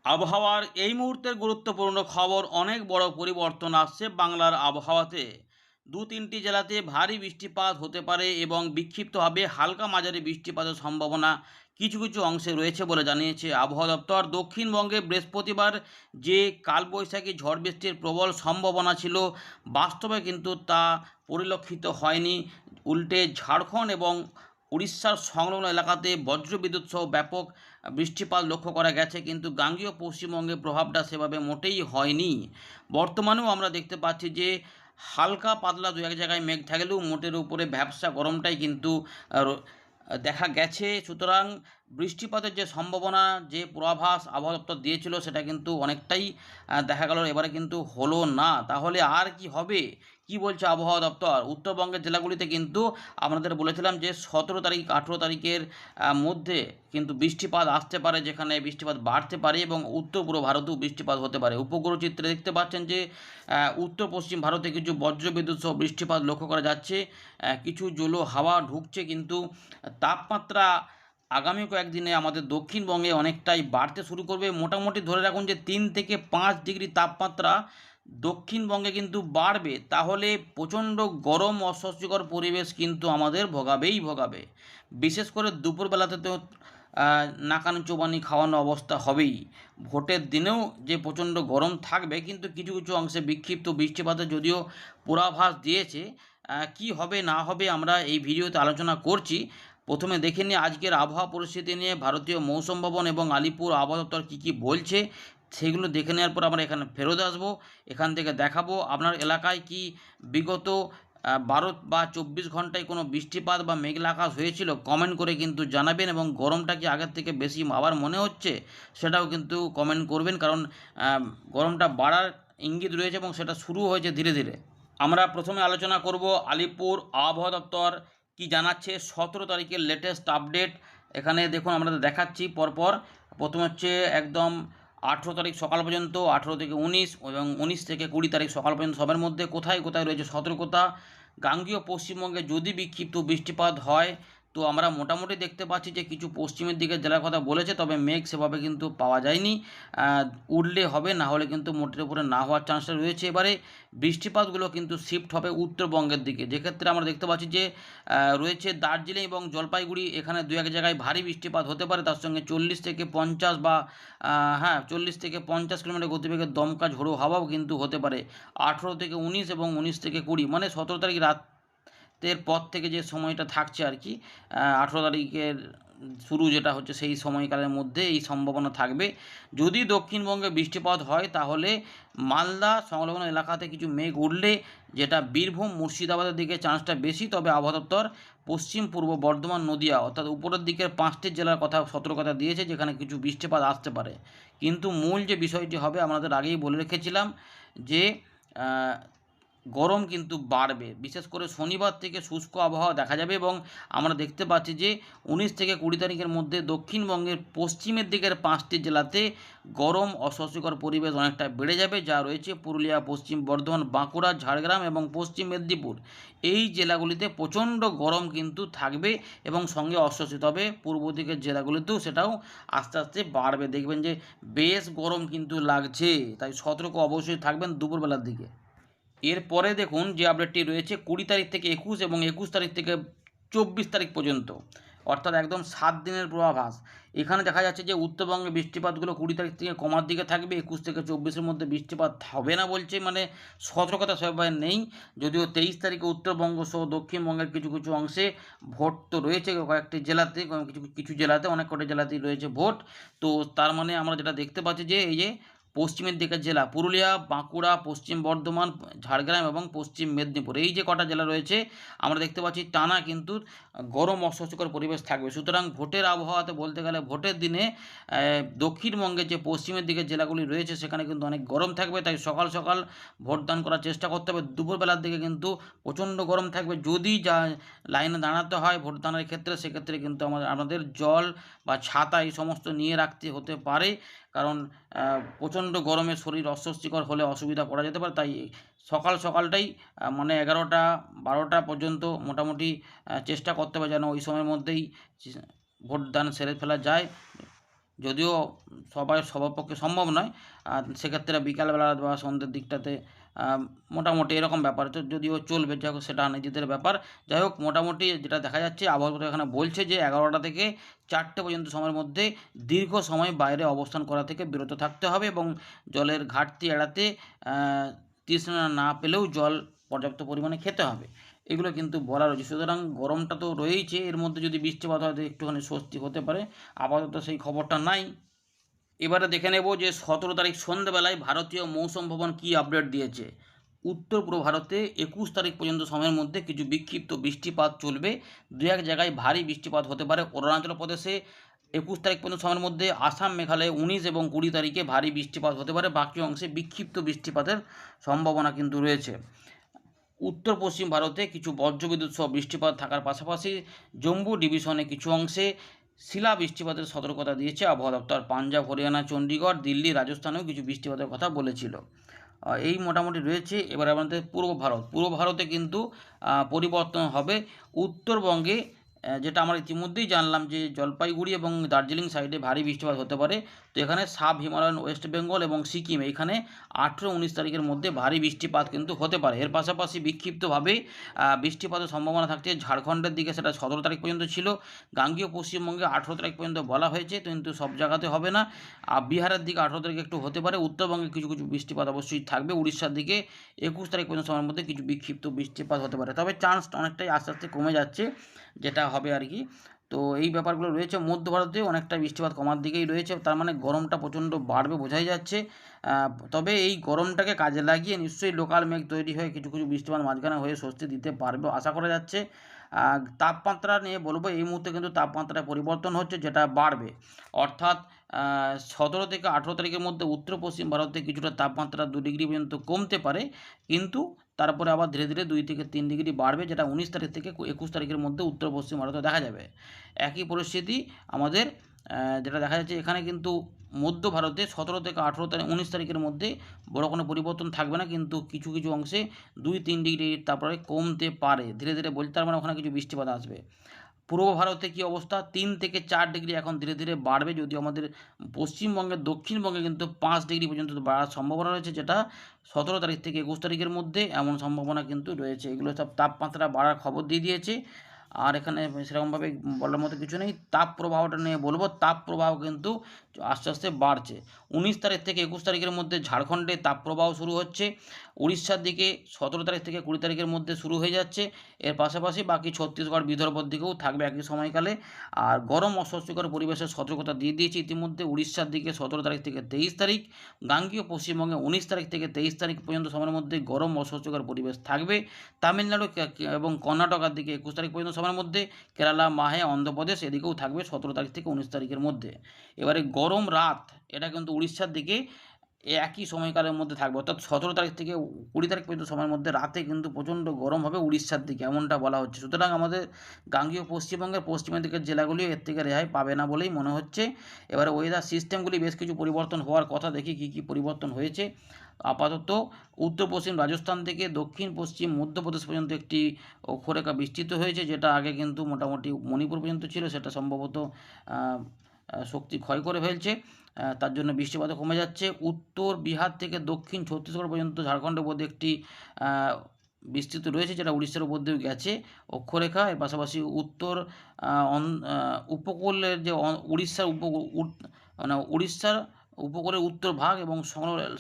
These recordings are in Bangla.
আবহাওয়ার এই মুহূর্তের গুরুত্বপূর্ণ খবর, অনেক বড় পরিবর্তন আসছে বাংলার আবহাওয়াতে। দু তিনটি জেলাতে ভারী বৃষ্টিপাত হতে পারে এবং বিক্ষিপ্তভাবে হালকা মাঝারি বৃষ্টিপাতের সম্ভাবনা কিছু কিছু অংশে রয়েছে বলে জানিয়েছে আবহাওয়া দপ্তর। দক্ষিণবঙ্গে বৃহস্পতিবার যে কালবৈশাখী ঝড় বৃষ্টির প্রবল সম্ভাবনা ছিল, বাস্তবে কিন্তু তা পরিলক্ষিত হয়নি। উল্টে ঝাড়খণ্ড এবং উড়িষ্যার সংলগ্ন এলাকাতে বজ্রবিদ্যুৎ সহ ব্যাপক বৃষ্টিপাত লক্ষ্য করা গেছে, কিন্তু গাঙ্গেয় পশ্চিমবঙ্গে প্রভাবটা সেভাবে মোটেই হয়নি। বর্তমানেও আমরা দেখতে পাচ্ছি যে হালকা পাতলা দু এক জায়গায় মেঘ থাকলেও মোটের উপরে ভ্যাপসা গরমটাই কিন্তু দেখা গেছে। সুতরাং বৃষ্টিপাতের যে সম্ভাবনা, যে পূর্বাভাস আবহাওয়া দপ্তর দিয়েছিল, সেটা কিন্তু অনেকটাই দেখা গেল এবারে কিন্তু হলো না। তাহলে আর কি হবে, কি বলছে আবহাওয়া দপ্তর? উত্তরবঙ্গের জেলাগুলিতে কিন্তু আপনাদের বলেছিলাম যে 17 তারিখ 18 তারিখের মধ্যে কিন্তু বৃষ্টিপাত আসতে পারে, যেখানে বৃষ্টিপাত বাড়তে পারে এবং উত্তর পূর্ব ভারতেও বৃষ্টিপাত হতে পারে। উপগ্রহ চিত্রে দেখতে পাচ্ছেন যে উত্তর পশ্চিম ভারতে কিছু বজ্রবিদ্যুৎ সহ বৃষ্টিপাত লক্ষ্য করা যাচ্ছে। কিছু জলো হাওয়া ঢুকছে, কিন্তু তাপমাত্রা আগামী কয়েকদিনে আমাদের দক্ষিণবঙ্গে অনেকটাই বাড়তে শুরু করবে। মোটামুটি ধরে রাখুন যে 3 থেকে 5 ডিগ্রি তাপমাত্রা দক্ষিণবঙ্গে কিন্তু বাড়বে। তাহলে প্রচণ্ড গরম অস্বস্তিকর পরিবেশ কিন্তু আমাদের ভোগাবেই ভোগাবে। বিশেষ করে দুপুরবেলাতে তো নাকানি চোবানি খাওয়ানো অবস্থা হবেই। ভোটের দিনেও যে প্রচণ্ড গরম থাকবে, কিন্তু কিছু কিছু অংশে বিক্ষিপ্ত বৃষ্টিপাতের যদিও পূর্বাভাস দিয়েছে। কি হবে না হবে আমরা এই ভিডিওতে আলোচনা করছি। প্রথমে দেখে নিই আজকের আবহাওয়া পরিস্থিতি নিয়ে ভারতীয় মৌসুম ভবন এবং আলিপুর আবহাওয়া দপ্তর কী বলছে। সেগুলো দেখে নেওয়ার পর আমরা এখানে ফেরত আসবো। এখান থেকে দেখাবো আপনার এলাকায় কি বিগত 12 বা 24 ঘন্টায় কোনো বৃষ্টিপাত বা মেঘলা আকাশ হয়েছিল। কমেন্ট করে কিন্তু জানাবেন, এবং গরমটা কি আগের থেকে বেশি আবার মনে হচ্ছে সেটাও কিন্তু কমেন্ট করবেন, কারণ গরমটা বাড়ার ইঙ্গিত রয়েছে এবং সেটা শুরু হয়েছে ধীরে ধীরে। আমরা প্রথমে আলোচনা করব আলিপুর আবহাওয়া দপ্তর কি জানাচ্ছে 17 তারিখের লেটেস্ট আপডেট। এখানে দেখুন আমরা দেখাচ্ছি পরপর। প্রথম হচ্ছে একদম 18 তারিখ সকাল পর্যন্ত, 18 থেকে 19 এবং 19 থেকে 20 তারিখ সকাল পর্যন্ত সবের মধ্যে কোথায় কোথায় রয়েছে সতর্কতা। গাঙ্গেয় পশ্চিমবঙ্গে যদি বিক্ষিপ্ত বৃষ্টিপাত হয়, তো আমরা মোটামুটি দেখতে পাচ্ছি যে কিছু পশ্চিমের দিকে জেলার কথা বলেছে, তবে মেঘ সেভাবে কিন্তু পাওয়া যায়নি। উঠলে হবে, না হলে কিন্তু মোটের উপরে না হওয়ার চান্সটা রয়েছে। এবারে বৃষ্টিপাতগুলো কিন্তু শিফট হবে উত্তরবঙ্গের দিকে, যেক্ষেত্রে আমরা দেখতে পাচ্ছি যে রয়েছে দার্জিলিং এবং জলপাইগুড়ি, এখানে দু এক জায়গায় ভারী বৃষ্টিপাত হতে পারে। তার সঙ্গে 40 থেকে 50 বা 40 থেকে 50 কিলোমিটার গতিবেগের দমকা ঝোড়ো হাওয়াও কিন্তু হতে পারে। 18 থেকে 19 এবং 19 থেকে 20, মানে 17 তারিখ রাতের পর থেকে যে সময়টা থাকছে আর কি, 18 তারিখের শুরু যেটা হচ্ছে সেই সময়কালের মধ্যে এই সম্ভাবনা থাকবে। যদি দক্ষিণবঙ্গে বৃষ্টিপাত হয়, তাহলে মালদা সংলগ্ন এলাকাতে কিছু মেঘ উঠলে, যেটা বীরভূম মুর্শিদাবাদের দিকে চান্সটা বেশি। তবে আবহাওয়া দপ্তর পশ্চিম পূর্ব বর্ধমান নদিয়া অর্থাৎ উপরের দিকের 5টি জেলার কথা সতর্কতা দিয়েছে, যেখানে কিছু বৃষ্টিপাত আসতে পারে। কিন্তু মূল যে বিষয়টি হবে, আমাদের আগেই বলে রেখেছিলাম যে গরম কিন্তু বাড়বে। বিশেষ করে শনিবার থেকে শুষ্ক আবহাওয়া দেখা যাবে, এবং আমরা দেখতে পাচ্ছি যে 19 থেকে 20 তারিখের মধ্যে দক্ষিণবঙ্গের পশ্চিমের দিকের 5টি জেলাতে গরম অস্বস্তিকর পরিবেশ অনেকটা বেড়ে যাবে, যা রয়েছে পুরুলিয়া, পশ্চিম বর্ধমান, বাঁকুড়া, ঝাড়গ্রাম এবং পশ্চিম মেদিনীপুর। এই জেলাগুলিতে প্রচণ্ড গরম কিন্তু থাকবে এবং সঙ্গে অস্বস্তি। তবে পূর্ব দিকের জেলাগুলিতেও সেটাও আস্তে আস্তে বাড়বে। দেখবেন যে বেশ গরম কিন্তু লাগছে, তাই সতর্ক অবশ্যই থাকবেন দুপুরবেলার দিকে। এরপরে দেখুন যে আপডেটটি রয়েছে 20 তারিখ থেকে 21 এবং 21 তারিখ থেকে 24 তারিখ পর্যন্ত, অর্থাৎ একদম 7 দিনের পূর্বাভাস। এখানে দেখা যাচ্ছে যে উত্তরবঙ্গে বৃষ্টিপাতগুলো 20 তারিখ থেকে কমার দিকে থাকবে। 21 থেকে 24-এর মধ্যে বৃষ্টিপাত হবে না বলছে, মানে সতর্কতা সেভাবে নেই। যদিও 23 তারিখে উত্তরবঙ্গ সহ দক্ষিণবঙ্গের কিছু কিছু অংশে ভোট তো রয়েছে কয়েকটি জেলাতে, কিছু কিছু জেলাতে, অনেক কটি জেলাতেই রয়েছে ভোট। তো তার মানে আমরা যেটা দেখতে পাচ্ছি যে এই যে পশ্চিমের দিকের জেলা পুরুলিয়া, বাঁকুড়া, পশ্চিম বর্ধমান, ঝাড়গ্রাম এবং পশ্চিম মেদিনীপুর, এই যে কটা জেলা রয়েছে, আমরা দেখতে পাচ্ছি টানা কিন্তু গরম অস্বস্তিকর পরিবেশ থাকবে। সুতরাং ভোটের আবহাওয়াতে বলতে গেলে ভোটের দিনে দক্ষিণবঙ্গের যে পশ্চিমের দিকের জেলাগুলি রয়েছে, সেখানে কিন্তু অনেক গরম থাকবে। তাই সকাল সকাল ভোটদান করার চেষ্টা করতে হবে। দুপুরবেলার দিকে কিন্তু প্রচণ্ড গরম থাকবে। যদি যা লাইনে দাঁড়াতে হয় ভোটদানের ক্ষেত্রে, সেক্ষেত্রে কিন্তু আমাদের জল বা ছাতা এই সমস্ত নিয়ে রাখতে হতে পারে, কারণ প্রচণ্ড গরমে শরীর অস্বস্তিকর হলে অসুবিধা পড়া যেতে পারে। তাই সকালটাই মানে 11টা 12টা পর্যন্ত মোটামুটি চেষ্টা করতে হবে যেন ওই সময়ের মধ্যেই ভোটদান সেরে ফেলা যায়। যদিও সবার পক্ষে সম্ভব নয়, সেক্ষেত্রে বিকালবেলা বা সন্ধ্যের দিকটাতে মোটামুটি এরকম ব্যাপার তো যদিও চলবে, যাই হোক সেটা নিজেদের ব্যাপার। যাই হোক মোটামুটি যেটা দেখা যাচ্ছে আবহাওয়া এখানে বলছে যে 11টা থেকে 4টে পর্যন্ত সময়ের মধ্যে দীর্ঘ সময় বাইরে অবস্থান করা থেকে বিরত থাকতে হবে এবং জলের ঘাটতি এড়াতে তৃষ্ণা না পেলেও জল পর্যাপ্ত পরিমাণে খেতে হবে, এগুলো কিন্তু বলা রয়েছে। সুতরাং গরমটা তো রয়েইছে, এর মধ্যে যদি বৃষ্টিপাত হয় তো একটুখানি স্বস্তি হতে পারে, আপাতত সেই খবরটা নাই। এবারে দেখে নেব যে 17 তারিখ সন্ধ্যেবেলায় ভারতীয় মৌসুম ভবন কী আপডেট দিয়েছে। উত্তর পূর্ব ভারতে 21 তারিখ পর্যন্ত সময়ের মধ্যে কিছু বিক্ষিপ্ত বৃষ্টিপাত চলবে, দু এক জায়গায় ভারী বৃষ্টিপাত হতে পারে। অরুণাচল প্রদেশে 21 তারিখ পর্যন্ত সময়ের মধ্যে, আসাম মেঘালয়ে 19 এবং 20 তারিখে ভারী বৃষ্টিপাত হতে পারে, বাকি অংশে বিক্ষিপ্ত বৃষ্টিপাতের সম্ভাবনা কিন্তু রয়েছে। উত্তর পশ্চিম ভারতে কিছু বজ্রবিদ্যুৎ সহ বৃষ্টিপাত থাকার পাশাপাশি জম্মু ডিভিশনে কিছু অংশে শিলা বৃষ্টিপাতের সতর্কতা দিয়েছে আবহাওয়া দপ্তর। পাঞ্জাব, হরিয়ানা, চণ্ডীগড়, দিল্লি, রাজস্থানেও কিছু বৃষ্টিপাতের কথা বলেছিল। এই মোটামুটি রয়েছে। এবার আমাদের পূর্ব ভারতে কিন্তু পরিবর্তন হবে। উত্তরবঙ্গে যেটা আমরা ইতিমধ্যেই জানলাম যে জলপাইগুড়ি এবং দার্জিলিং সাইডে ভারী বৃষ্টিপাত হতে পারে। তো এখানে সাব হিমালয়ান ওয়েস্ট বেঙ্গল এবং সিকিম, এখানে 18-19 তারিখের মধ্যে ভারী বৃষ্টিপাত কিন্তু হতে পারে। এর পাশাপাশি বিক্ষিপ্তভাবে বৃষ্টিপাতের সম্ভাবনা থাকছে ঝাড়খণ্ডের দিকে, সেটা 17 তারিখ পর্যন্ত ছিল। গাঙ্গীয় পশ্চিমবঙ্গে 18 তারিখ পর্যন্ত বলা হয়েছে, কিন্তু সব জায়গাতে হবে না। বিহারের দিকে 18 তারিখে একটু হতে পারে। উত্তরবঙ্গে কিছু কিছু বৃষ্টিপাত অবশ্যই থাকবে। উড়িষ্যার দিকে 21 তারিখ পর্যন্ত সময়ের মধ্যে কিছু বিক্ষিপ্ত বৃষ্টিপাত হতে পারে, তবে চান্স অনেকটাই আস্তে আস্তে কমে যাচ্ছে, যেটা হবে আর কি। তো এই ব্যাপারগুলো রয়েছে। মধ্য ভারতে অনেকটা বৃষ্টিপাত কমার দিকেই রয়েছে, তার মানে গরমটা প্রচণ্ড বাড়বে বোঝাই যাচ্ছে। তবে এই গরমটাকে কাজে লাগিয়ে নিশ্চয়ই লোকাল মেঘ তৈরি হয়ে কিছু কিছু বৃষ্টিপাত মাঝখানে হয়ে স্বস্তি দিতে পারবে আশা করা যাচ্ছে। তাপমাত্রা নিয়ে বলবো, এই মুহূর্তে কিন্তু তাপমাত্রায় পরিবর্তন হচ্ছে, যেটা বাড়বে। অর্থাৎ 17 থেকে 18 তারিখের মধ্যে উত্তর পশ্চিম ভারতে কিছুটা তাপমাত্রা 2 ডিগ্রি পর্যন্ত কমতে পারে, কিন্তু তারপরে আবার ধীরে ধীরে 2 থেকে 3 ডিগ্রি বাড়বে, যেটা 19 তারিখ থেকে 21 তারিখের মধ্যে উত্তর পশ্চিম ভারতে দেখা যাবে। একই পরিস্থিতি আমাদের যেটা দেখা যাচ্ছে এখানে কিন্তু মধ্য ভারতে 17 থেকে 18 তারিখ 19 তারিখের মধ্যে বড় কোনো পরিবর্তন থাকবে না, কিন্তু কিছু কিছু অংশে 2-3 ডিগ্রি তারপরে কমতে পারে ধীরে ধীরে বলতে, তার মানে ওখানে কিছু বৃষ্টিপাত আসবে। পূর্ব ভারতে কী অবস্থা, 3 থেকে 4 ডিগ্রি এখন ধীরে ধীরে বাড়বে, যদিও আমাদের পশ্চিমবঙ্গের দক্ষিণবঙ্গে কিন্তু 5 ডিগ্রি পর্যন্ত বাড়ার সম্ভাবনা রয়েছে, যেটা 17 তারিখ থেকে 21 তারিখের মধ্যে এমন সম্ভাবনা কিন্তু রয়েছে। এগুলো সব তাপমাত্রা বাড়ার খবর দিয়ে দিয়েছে। আর এখানে সেরকমভাবে বলার মতো কিছু নেই। তাপ প্রবাহটা নিয়ে বলবো, তাপ প্রবাহ কিন্তু আস্তে আস্তে বাড়ছে। 19 তারিখ থেকে 21 তারিখের মধ্যে ঝাড়খণ্ডে তাপপ্রবাহ শুরু হচ্ছে। উড়িষ্যার দিকে 17 তারিখ থেকে 20 তারিখের মধ্যে শুরু হয়ে যাচ্ছে। এর পাশাপাশি বাকি ছত্তিশগড়, বিদর্ভর দিকেও থাকবে একই সময়কালে। আর গরম অস্বস্তিকর পরিবেশের সতর্কতা দিয়ে দিয়েছে ইতিমধ্যে। উড়িষ্যার দিকে 17 তারিখ থেকে 23 তারিখ, গাঙ্গীয় পশ্চিমবঙ্গে 19 তারিখ থেকে 23 তারিখ পর্যন্ত সময়ের মধ্যে গরম অস্বস্তিকর পরিবেশ থাকবে। তামিলনাড়ু এবং কর্ণাটকার দিকে 21 তারিখ পর্যন্ত সময়ের মধ্যে, কেরালা, মাহে, অন্ধ্রপ্রদেশ এদিকেও থাকবে 17 তারিখ থেকে 19 তারিখের মধ্যে। এবারে গরম রাত, এটা কিন্তু উড়িষ্যার দিকে একই সময়কালের মধ্যে থাকবে, অর্থাৎ 17 তারিখ থেকে 20 তারিখ পর্যন্ত সময়ের মধ্যে রাতে কিন্তু প্রচণ্ড গরম হবে উড়িষ্যার দিকে, এমনটা বলা হচ্ছে। সুতরাং আমাদের গাঙ্গীয় পশ্চিমবঙ্গের পশ্চিমের দিকের জেলাগুলিও এর থেকে রেহাই পাবে না বলেই মনে হচ্ছে। এবারে ওয়েদার সিস্টেমগুলি বেশ কিছু পরিবর্তন হওয়ার কথা, দেখি কী কী পরিবর্তন হয়েছে। আপাতত উত্তর পশ্চিম রাজস্থান থেকে দক্ষিণ পশ্চিম মধ্যপ্রদেশ পর্যন্ত একটি অক্ষরেখা বিস্তৃত হয়েছে, যেটা আগে কিন্তু মোটামুটি মণিপুর পর্যন্ত ছিল, সেটা সম্ভবত শক্তি ক্ষয় করে ফেলছে, তার জন্য বৃষ্টিপাতও কমে যাচ্ছে। উত্তর বিহার থেকে দক্ষিণ ছত্তিশগড় পর্যন্ত ঝাড়খণ্ডের মধ্যে একটি বিস্তৃত রয়েছে, যেটা উড়িষ্যার উপর দিয়েও গেছে অক্ষরেখা। এর পাশাপাশি উত্তর উপকূলের যে উড়িষ্যার মানে উড়িষ্যার উপকূলের উত্তর ভাগ এবং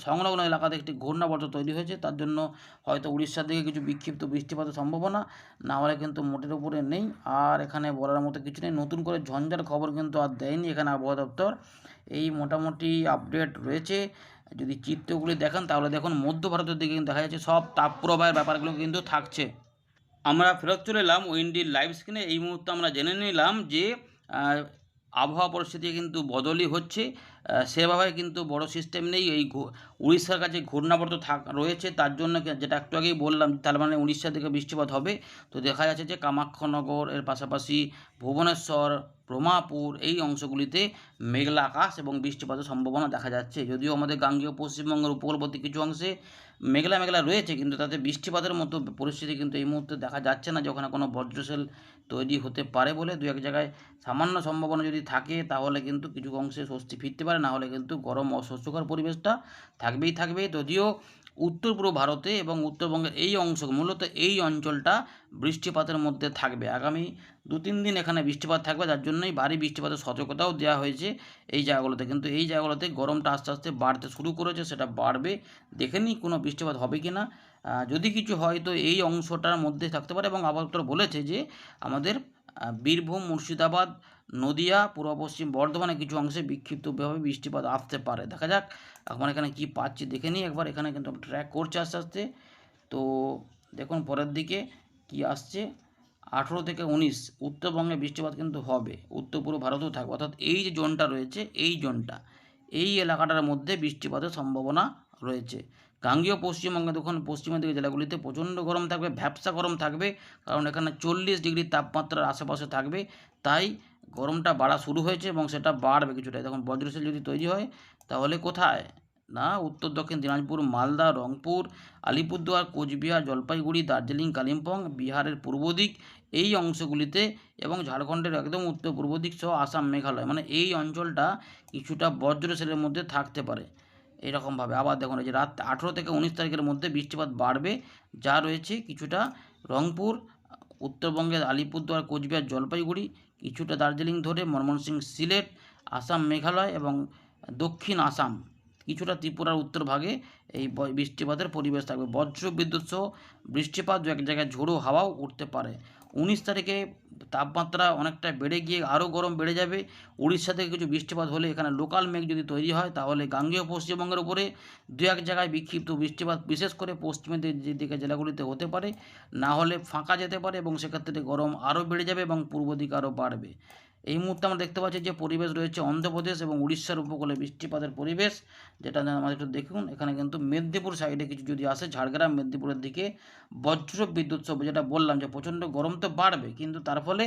সংলগ্ন এলাকাতে একটি ঘূর্ণাবর্ত তৈরি হয়েছে, তার জন্য হয়তো উড়িষ্যার দিকে কিছু বিক্ষিপ্ত বৃষ্টিপাতের সম্ভাবনা, না হলে কিন্তু মোটের উপরে নেই। আর এখানে বলার মতো কিছু নেই, নতুন করে ঝঞ্ঝার খবর কিন্তু আর দেয়নি এখানে আবহাওয়া দপ্তর। এই মোটামুটি আপডেট রয়েছে। যদি চিত্রগুলি দেখেন তাহলে দেখুন মধ্য ভারতের দিকে কিন্তু দেখা যাচ্ছে সব তাপপ্রবাহের ব্যাপারগুলো কিন্তু থাকছে। আমরা ফেরত চলে এলাম উইন্ডির লাইভ স্ক্রিনে। এই মুহূর্তে আমরা জেনে নিলাম যে আবহাওয়া পরিস্থিতি কিন্তু বদলই হচ্ছে, সেভাবে কিন্তু বড় সিস্টেম নেই। এই উড়িষ্যার কাছে ঘূর্ণাবর্ত রয়েছে, তার জন্য যেটা একটু আগেই বললাম, তার মানে উড়িষ্যা থেকে বৃষ্টিপাত হবে। তো দেখা যাচ্ছে যে কামাখ্যানগর, এর পাশাপাশি ভুবনেশ্বর, ব্রহ্মাপুর এই অংশগুলিতে মেঘলা আকাশ এবং বৃষ্টিপাতের সম্ভাবনা দেখা যাচ্ছে। যদিও আমাদের গাঙ্গেয় পশ্চিমবঙ্গের উপকূলবর্তী কিছু অংশে মেঘলা মেঘলা রয়েছে, কিন্তু তাতে বৃষ্টিপাতের মতো পরিস্থিতি কিন্তু এই মুহূর্তে দেখা যাচ্ছে না, যখন কোনো বজ্রশেল তৈরি হতে পারে বলে দু এক জায়গায় সামান্য সম্ভাবনা যদি থাকে, তাহলে কিন্তু কিছু অংশে স্বস্তি ফিরতে পারে, না হলে কিন্তু গরম অস্বস্তিকর পরিবেশটা থাকবে। যদিও উত্তর পূর্ব ভারতে এবং উত্তরবঙ্গের এই অংশ, মূলত এই অঞ্চলটা বৃষ্টিপাতের মধ্যে থাকবে। আগামী 2-3 দিন এখানে বৃষ্টিপাত থাকবে, যার জন্যই ভারী বৃষ্টিপাতের সতর্কতাও দেওয়া হয়েছে এই জায়গাগুলোতে। কিন্তু এই জায়গাগুলোতে গরমটা আস্তে আস্তে বাড়তে শুরু করেছে, সেটা বাড়বে। দেখে নিই কোনো বৃষ্টিপাত হবে কি না। যদি কিছু হয় তো এই অংশটার মধ্যে থাকতে পারে, এবং আবহাওয়া দপ্তর বলেছে যে আমাদের বীরভূম, মুর্শিদাবাদ, নদিয়া, পূর্ব পশ্চিম বর্ধমানে কিছু অংশে বিক্ষিপ্তভাবে বৃষ্টিপাত আসতে পারে। দেখা যাক এখন এখানে কি পাচ্ছি দেখে নিই একবার। এখানে কিন্তু ট্র্যাক করছে আস্তে আস্তে। তো দেখুন পরের দিকে কি আসছে, 18 থেকে 19 উত্তরবঙ্গে বৃষ্টিপাত কিন্তু হবে, উত্তর পূর্ব ভারতেও থাকবে। অর্থাৎ এই যে জোনটা রয়েছে, এই জোনটা, এই এলাকাটার মধ্যে বৃষ্টিপাতের সম্ভাবনা রয়েছে। গাঙ্গেয় পশ্চিমবঙ্গে দেখুন পশ্চিমের দিকে জেলাগুলিতে প্রচণ্ড গরম থাকবে, ভ্যাপসা গরম থাকবে, কারণ এখানে 40 ডিগ্রি তাপমাত্রার আশেপাশে থাকবে। তাই গরমটা বাড়া শুরু হয়েছে এবং সেটা বাড়বে কিছুটা। দেখুন বজ্রশেল যদি তৈরি হয় তাহলে কোথায় না, উত্তর দক্ষিণ দিনাজপুর, মালদা, রংপুর, আলিপুরদুয়ার, কোচবিহার, জলপাইগুড়ি, দার্জিলিং, কালিম্পং, বিহারের পূর্ব দিক এই অংশগুলিতে এবং ঝাড়খণ্ডের একদম উত্তর পূর্ব দিক সহ আসাম, মেঘালয়, মানে এই অঞ্চলটা কিছুটা বজ্রশেলের মধ্যে থাকতে পারে এরকমভাবে। আবার দেখুন এই যে রাত 18 থেকে 19 তারিখের মধ্যে বৃষ্টিপাত বাড়বে, যা রয়েছে কিছুটা রংপুর, উত্তরবঙ্গের আলিপুরদুয়ার, কোচবিহার, জলপাইগুড়ি, কিছুটা দার্জিলিং ধরে ময়মনসিংহ, সিলেট, আসাম, মেঘালয় এবং দক্ষিণ আসাম, কিছুটা ত্রিপুরার উত্তর ভাগে এই বৃষ্টিপাতের পরিবেশ থাকবে। বজ্র বিদ্যুৎ সহ বৃষ্টিপাত, দু এক জায়গায় ঝোড়ো হাওয়াও উঠতে পারে। 19 তারিখে তাপমাত্রা অনেকটা বেড়ে গিয়ে আরও গরম বেড়ে যাবে। উড়িষ্যা থেকে কিছু বৃষ্টিপাত হলে এখানে লোকাল মেঘ যদি তৈরি হয়, তাহলে গাঙ্গেয় পশ্চিমবঙ্গের উপরে দু এক জায়গায় বিক্ষিপ্ত বৃষ্টিপাত, বিশেষ করে পশ্চিমের দিকে জেলাগুলিতে হতে পারে, না হলে ফাঁকা যেতে পারে এবং সেক্ষেত্রে গরম আরও বেড়ে যাবে এবং পূর্ব দিকে আরও বাড়বে। এই মুহূর্তে আমরা দেখতে পাচ্ছি যে পরিবেশ রয়েছে অন্ধ্রপ্রদেশ এবং উড়িষ্যার উপকূলে বৃষ্টিপাতের পরিবেশ, যেটা আমাদের একটু দেখুন। এখানে কিন্তু মেদিনীপুর সাইডে কিছু যদি আসে, ঝাড়গ্রাম, মেদিনীপুরের দিকে বজ্র বিদ্যুৎ সহ, যেটা বললাম যে প্রচণ্ড গরম তো বাড়বে, কিন্তু তার ফলে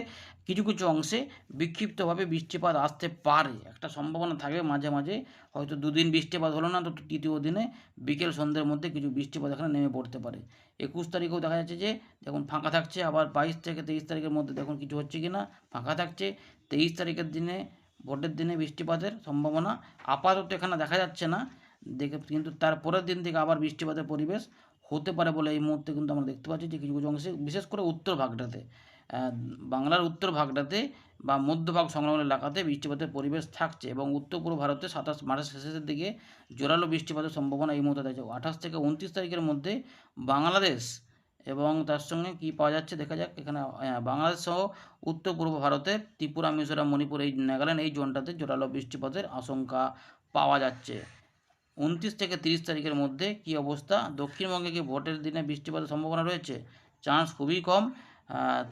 কিছু কিছু অংশে বিক্ষিপ্তভাবে বৃষ্টিপাত আসতে পারে, একটা সম্ভাবনা থাকবে মাঝে মাঝে। হয়তো 2 দিন বৃষ্টিপাত হলো না, তো তৃতীয় দিনে বিকেল সন্ধ্যের মধ্যে কিছু বৃষ্টিপাত এখানে নেমে পড়তে পারে। 21 তারিখেও দেখা যাচ্ছে যে দেখুন ফাঁকা থাকছে, আবার 22 থেকে 23 তারিখের মধ্যে দেখুন কিছু হচ্ছে কি না, ফাঁকা থাকছে। 23 তারিখের দিনে, ভোটের দিনে বৃষ্টিপাতের সম্ভাবনা আপাতত এখানে দেখা যাচ্ছে না দেখে, কিন্তু তার পরের দিন থেকে আবার বৃষ্টিপাতের পরিবেশ হতে পারে বলে এই মুহূর্তে কিন্তু আমরা দেখতে পাচ্ছি যে কিছু কিছু অংশে, বিশেষ করে উত্তর ভাগটাতে, বাংলার উত্তর ভাগটাতে বা মধ্যভাগ সংলগ্ন এলাকাতে বৃষ্টিপাতের পরিবেশ থাকছে, এবং উত্তর পূর্ব ভারতে 27 মার্চের শেষের দিকে জোরালো বৃষ্টিপাতের সম্ভাবনা এই মুহূর্তে থাকছে। 28 থেকে 29 তারিখের মধ্যে বাংলাদেশ এবং তার সঙ্গে কি পাওয়া যাচ্ছে দেখা যাক। এখানে বাংলাদেশ সহ উত্তর পূর্ব ভারতের ত্রিপুরা, মিজোরাম, মণিপুর, এই নাগাল্যান্ড এই জোনটাতে জোরালো বৃষ্টিপাতের আশঙ্কা পাওয়া যাচ্ছে। 29 থেকে 30 তারিখের মধ্যে কি অবস্থা, দক্ষিণবঙ্গে কি ভোটের দিনে বৃষ্টিপাতের সম্ভাবনা রয়েছে? চান্স খুবই কম,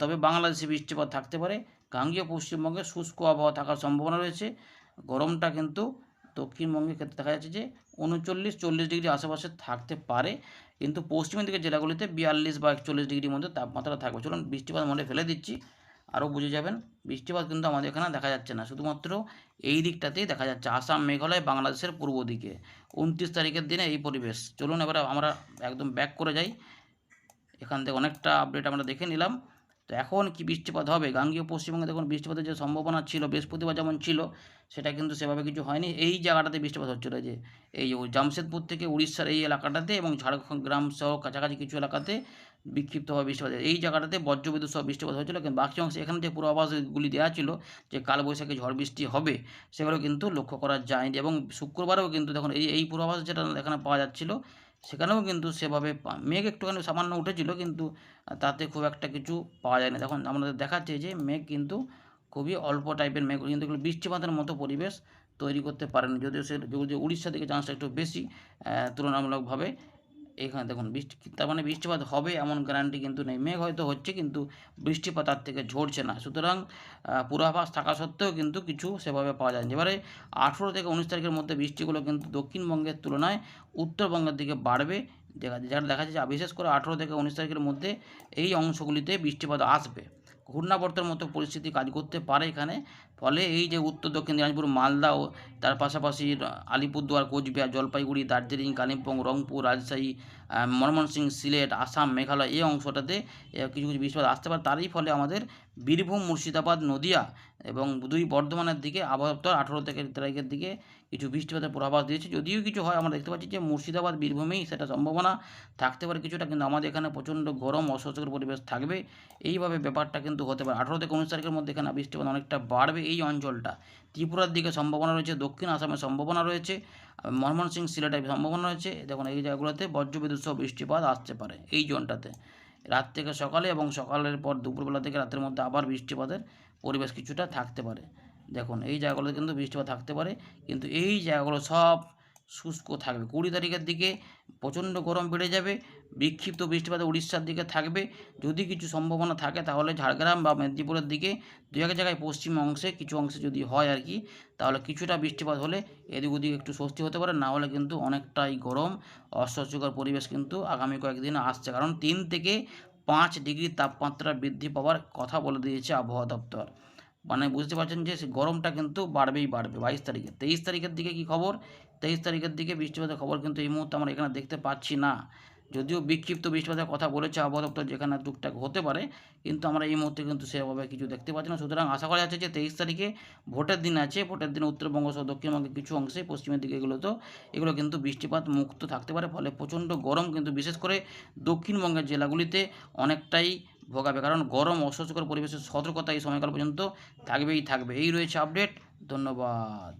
তবে বাংলাদেশে বৃষ্টিপাত থাকতে পারে। গাঙ্গেয় পশ্চিমবঙ্গে শুষ্ক আবহাওয়া থাকার সম্ভাবনা রয়েছে। গরমটা কিন্তু দক্ষিণবঙ্গের ক্ষেত্রে দেখা যাচ্ছে যে 39-40 ডিগ্রি আশেপাশে থাকতে পারে, কিন্তু পশ্চিমের দিকের জেলাগুলিতে 42 বা 41 ডিগ্রির মধ্যে তাপমাত্রা থাকবে। চলুন বৃষ্টিপাত মনে ফেলে দিচ্ছি, আরও বুঝে যাবেন। বৃষ্টিপাত কিন্তু আমাদের এখানে দেখা যাচ্ছে না, শুধুমাত্র এই দিকটাতেই দেখা যাচ্ছে, আসাম, মেঘালয়, বাংলাদেশের পূর্ব দিকে 29 তারিখের দিনে এই পরিবেশ। চলুন এবার আমরা একদম ব্যাক করে যাই, এখান থেকে অনেকটা আপডেট আমরা দেখে নিলাম। তো এখন কি বৃষ্টিপাত হবে গাঙ্গেয় পশ্চিমবঙ্গে, দেখুন বৃষ্টিপাতের যে সম্ভাবনা ছিল বৃহস্পতিবার যেমন ছিল, সেটা কিন্তু সেভাবে কিছু হয়নি। এই জায়গাটাতে বৃষ্টিপাত হচ্ছিল, যে এই জামশেদপুর থেকে উড়িষ্যার এই এলাকাটাতে এবং ঝাড়গ্রাম সহ কাছাকাছি কিছু এলাকাতে বিক্ষিপ্তভাবে বৃষ্টিপাত, এই জায়গাটাতে বজ্রবিদ্যুৎ সহ বৃষ্টিপাত হয়েছিল। কিন্তু বাকি অংশে এখানে যে পূর্বাভাসগুলি দেওয়া ছিল যে কালবৈশাখী ঝড় বৃষ্টি হবে, সেগুলো কিন্তু লক্ষ্য করা যায়নি। এবং শুক্রবারেও কিন্তু দেখুন এই পূর্বাভাস যেটা এখানে পাওয়া যাচ্ছিল, সেখানেও কিন্তু সেভাবে মেঘ একটুখানি সামান্য উঠেছিল, কিন্তু তাতে খুব একটা কিছু পাওয়া যায় না। তখন আমাদের দেখাচ্ছে যে মেঘ কিন্তু খুবই অল্প টাইপের মেঘ, কিন্তু এগুলো বৃষ্টিপাতের মতো পরিবেশ তৈরি করতে পারেন, যদিও সে উড়িষ্যা দিকে চান্সটা একটু বেশি তুলনামূলকভাবে। এখানে দেখুন তার মানে বৃষ্টিপাত হবে এমন গ্যারান্টি কিন্তু নেই। মেঘ হয়তো হচ্ছে, কিন্তু বৃষ্টিপাত তার থেকে ঝরছে না। সুতরাং পূর্বাভাস থাকা সত্ত্বেও কিন্তু কিছু সেভাবে পাওয়া যায়নি। এবারে 18 থেকে 19 তারিখের মধ্যে বৃষ্টিগুলো কিন্তু দক্ষিণবঙ্গের তুলনায় উত্তরবঙ্গের দিকে বাড়বে, যেটা দেখা যাচ্ছে বিশেষ করে 18 থেকে 19 তারিখের মধ্যে এই অংশগুলিতে বৃষ্টিপাত আসবে। ঘূর্ণাবর্তের মতো পরিস্থিতি কাজ করতে পারে এখানে, ফলে এই যে উত্তর দক্ষিণ দিনাজপুর, মালদা ও তার পাশাপাশি আলিপুরদুয়ার, কোচবিহার, জলপাইগুড়ি, দার্জিলিং, কালিম্পং, রংপুর, রাজশাহী, ময়মনসিংহ, সিলেট, আসাম, মেঘালয় এই অংশটাতে কিছু কিছু বৃষ্টিপাত আসতে পারে। তারই ফলে আমাদের বীরভূম, মুর্শিদাবাদ, নদিয়া এবং দুই বর্ধমানের দিকে আবহাওয়া দপ্তর 18 তারিখের দিকে কিছু বৃষ্টিপাতের পূর্বাভাস দিয়েছে। যদিও কিছু হয়, আমরা দেখতে পাচ্ছি যে মুর্শিদাবাদ, বীরভূমেই সেটা সম্ভাবনা থাকতে পারে কিছুটা, কিন্তু আমাদের এখানে প্রচণ্ড গরম অস্বস্তিকর পরিবেশ থাকবে। এইভাবে ব্যাপারটা কিন্তু হতে পারে। 18 থেকে 19 তারিখের মধ্যে এখানে বৃষ্টিপাত অনেকটা বাড়বে এই অঞ্চলটা। ত্রিপুরার দিকে সম্ভাবনা রয়েছে, দক্ষিণ আসামের সম্ভাবনা রয়েছে, ময়মনসিংহ, সিলেটের সম্ভাবনা রয়েছে। দেখুন এই জায়গাগুলোতে বজ্রবিদ্যুৎ সহ বৃষ্টিপাত আসতে পারে এই জোনটাতে। রাত থেকে সকালে এবং সকালের পর দুপুরবেলা থেকে রাতের মধ্যে আবার বৃষ্টিপাতের পরিবেশ কিছুটা থাকতে পারে। দেখুন এই জায়গাগুলোতে কিন্তু বৃষ্টিপাত থাকতে পারে, কিন্তু এই জায়গাগুলো সব শুষ্ক থাকবে। 20 তারিখের দিকে প্রচণ্ড গরম বেড়ে যাবে, বিক্ষিপ্ত বৃষ্টিপাত উড়িষ্যার দিকে থাকবে। যদি কিছু সম্ভাবনা থাকে তাহলে ঝাড়গ্রাম বা মেদিনীপুরের দিকে দু এক জায়গায় পশ্চিম অংশে কিছু অংশে যদি হয় আর কি, তাহলে কিছুটা বৃষ্টিপাত হলে এদিক ওদিক একটু স্বস্তি হতে পারে। না হলে কিন্তু অনেকটাই গরম অস্বস্তিকর পরিবেশ কিন্তু আগামী কয়েকদিন আসছে, কারণ 3 থেকে 5 ডিগ্রি তাপমাত্রা বৃদ্ধি পাওয়ার কথা বলে দিয়েছে আবহাওয়া দপ্তর। মানে বুঝতে পারছেন যে গরমটা কিন্তু বাড়বেই বাড়বে। 22 তারিখে, 23 তারিখের দিকে কি খবর? 23 তারিখের দিকে বৃষ্টিপাতের খবর কিন্তু এই মুহূর্তে আমরা এখানে দেখতে পাচ্ছি না। যদিও বিক্ষিপ্ত বৃষ্টিপাতের কথা বলেছে আবহাওয়া দপ্তর, যেখানে টুকটাক হতে পারে, কিন্তু আমরা এই মুহূর্তে কিন্তু সেভাবে কিছু দেখতে পাচ্ছি না। সুতরাং আশা করা যাচ্ছে যে 23 তারিখে ভোটের দিন আছে, ভোটের দিনে উত্তরবঙ্গ সহ দক্ষিণবঙ্গের কিছু অংশে, পশ্চিমের দিকে এগুলো কিন্তু বৃষ্টিপাত মুক্ত থাকতে পারে। ফলে প্রচণ্ড গরম কিন্তু বিশেষ করে দক্ষিণবঙ্গের জেলাগুলিতে অনেকটাই ভোগাবে, কারণ গরম অস্বস্তিকর পরিবেশের সতর্কতা এই সময়কাল পর্যন্ত থাকবেই থাকবে। এই রয়েছে আপডেট। ধন্যবাদ।